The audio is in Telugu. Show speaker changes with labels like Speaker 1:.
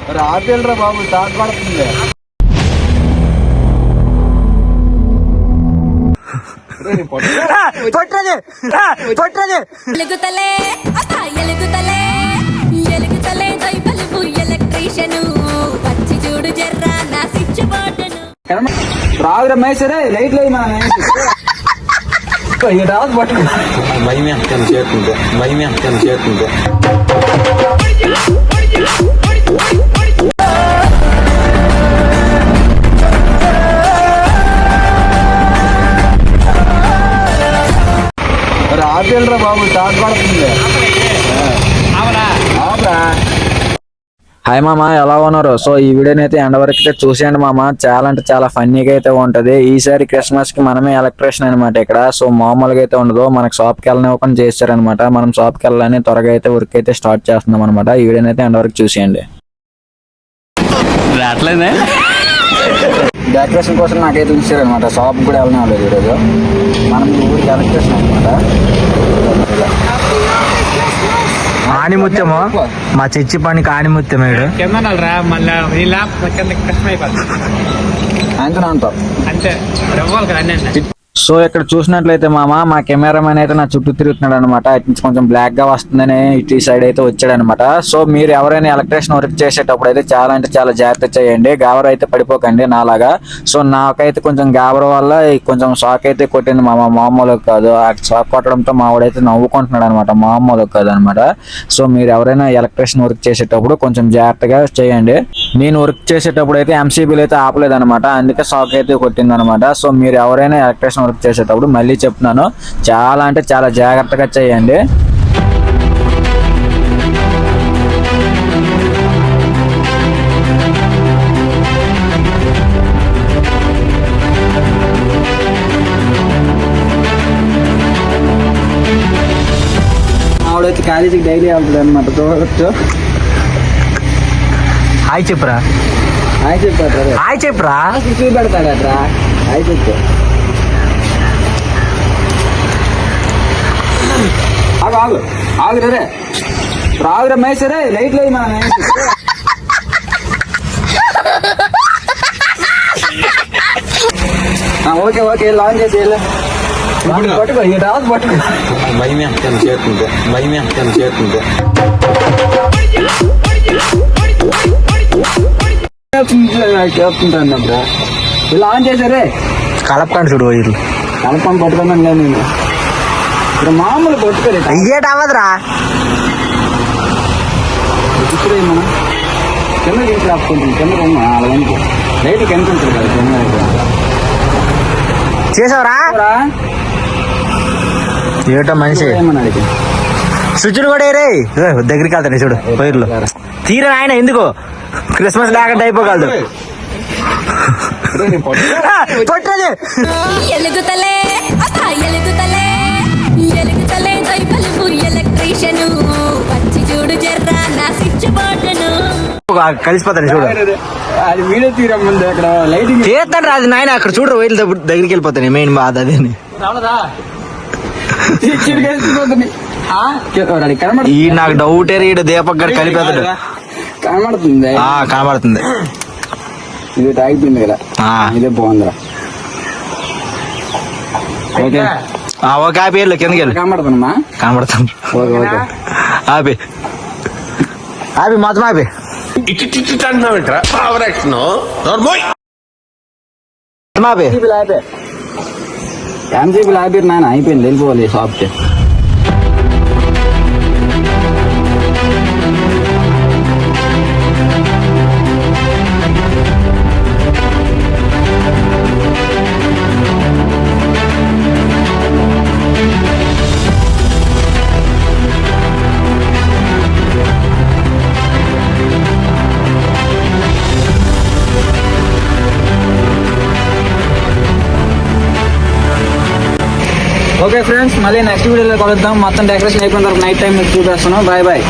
Speaker 1: రాపిల్రా బాబు, తాట పడుతుంది. రాదురా మేసరే, లైట్ లేదు మన రాదు పట్టు.
Speaker 2: మైమే చేరుకుంటే
Speaker 1: రాపిల్రా బాబు, తాట పడుతుంది. హాయ్ మామ, ఎలా ఉన్నారు? సో ఈ వీడియోని అయితే ఎండ వరకు అయితే చూసేయండి మామ. చాలా అంటే చాలా ఫన్నీగా అయితే ఉంటది. ఈసారి క్రిస్మస్ కి మనమే ఎలక్ట్రీషియన్ అనమాట ఇక్కడ. సో మామూలుగా అయితే ఉండదు, మనకు షాప్ కి వెళ్ళనివ్వకుండా చేస్తారనమాట. మనం షాప్ కి వెళ్ళాలని త్వరగా అయితే వర్క్ అయితే స్టార్ట్ చేస్తున్నాం అనమాట. ఈ వీడియోని అయితే ఎండ వరకు చూసేయండి. డెకరేషన్ కోసం నాకైతే ఇచ్చారనమాట. షాప్ కూడా వెళ్ళలేదు ఈరోజు. మనం ఊరికి ఎలక్ట్రీషియన్ అనమాట.
Speaker 3: ఆణిముత్యము మా చర్చి పనికి ఆణిముత్యం
Speaker 1: అంతే. సో ఇక్కడ చూసినట్లయితే మామ, మా కెమెరామెన్ అయితే నా చుట్టూ తిరుగుతున్నాడు అనమాట. ఇటు నుంచి కొంచెం బ్లాక్ గా వస్తుందని ఇటు సైడ్ అయితే వచ్చాడు అనమాట. సో మీరు ఎవరైనా ఎలక్ట్రీషియన్ వర్క్ చేసేటప్పుడు అయితే చాలా అంటే చాలా జాగ్రత్త చేయండి. గాబర్ అయితే పడిపోకండి నాలాగా. సో నాకైతే కొంచెం గాబర్ వల్ల కొంచెం షాక్ అయితే కొట్టింది మామ, మామూలు కాదు. ఆ షాక్ కొట్టడంతో మావాడైతే నవ్వుకుంటున్నాడు అనమాట, మామూలు కాదు అనమాట. సో మీరు ఎవరైనా ఎలక్ట్రీషియన్ వర్క్ చేసేటప్పుడు కొంచెం జాగ్రత్తగా చేయండి. నేను వర్క్ చేసేటప్పుడు అయితే ఎంసీబీలు అయితే ఆపలేదు అనమాట, అందుకే షాక్ అయితే కొట్టింది అనమాట. సో మీరు ఎవరైనా ఎలక్ట్రీషియన్ వర్క్ చేసేటప్పుడు మళ్ళీ చెప్తున్నాను, చాలా అంటే చాలా జాగ్రత్తగా చేయండి. ఆవిడైతే కాలేజీకి డైలీ వెళ్తుంది అనమాట. చూడొచ్చు.
Speaker 3: హాయ్ చెప్పురా,
Speaker 1: హాయ్ చెప్పాడు,
Speaker 3: హాయ్ చెప్పురా,
Speaker 1: చూపెడతాడట్రా. హాయ్ చెప్పు. ఆగు ఆగు రే, రాదురా మేసరే, లైట్ లేదు మన ఓకే ఓకే, లాంచ్ చేసి పట్టుకో, రాదు పట్టుకో.
Speaker 2: మైమే చేరుకుంటే
Speaker 1: చెప్తుంటాను అప్పుడు. ఇలా ఆన్ చేశారే,
Speaker 3: కలపకండి చూడు, వీళ్ళు
Speaker 1: కలపం పట్టుకోమని లేదు నేను. ఇక్కడ మామూలు పట్టుకోలే,
Speaker 3: అయ్యేట అవ్వదురా.
Speaker 1: ఇప్పుడు మనం కింద తీసి రాసుకుంటుంది. కింద రొమ్మ అలా ఉంది, లైట్ కనిపించదు కదా కింద.
Speaker 3: చేసావురా ఏటో మనిషి.
Speaker 1: ఏమన్నా అడిగి
Speaker 3: స్విచ్లు కూడా రే దగ్గరికి వెళ్తాను చూడు, వైర్లు తీర ఆయన ఎందుకు క్రిస్మస్ లేకుండా అయిపోగలదు. కలిసిపోతాను చూడు,
Speaker 1: అది వీడియో తీరమ్మంది. అక్కడ లైటింగ్
Speaker 3: చేస్తాను రాదు నాయన, అక్కడ చూడు వైర్లు దగ్గరికి వెళ్ళిపోతాను. మెయిన్ బాధ అదే. ఈ నాకు డౌట్ రీడు దీపక్ గారు కలిపేతాడు.
Speaker 1: కనబడుతుంది,
Speaker 3: కనబడుతుంది.
Speaker 1: ఇది తాగిపోయింది కదా, ఇదే బాగుందిరా. ఓకే
Speaker 3: ఓకే, ఆపి వెళ్ళు కిందకి వెళ్ళు.
Speaker 1: కనబడుతుందమ్మా,
Speaker 3: కనబడుతుంది.
Speaker 1: ఓకే ఓకే,
Speaker 3: ఆపి ఆపి మొత్తం ఆపి. ఆపి
Speaker 1: ఎంసీపీ లాపేరు నాన్న, అయిపోయింది, వెళ్ళిపోవాలి షాప్కి. ఓకే ఫ్రెండ్స్, మళ్ళీ నెక్స్ట్ వీడియోలో కలుద్దాం. మొత్తం డెకరేషన్ అయిపోయిన తర్వాత నైట్ టైం మీకు చూపిస్తాను. Bye bye.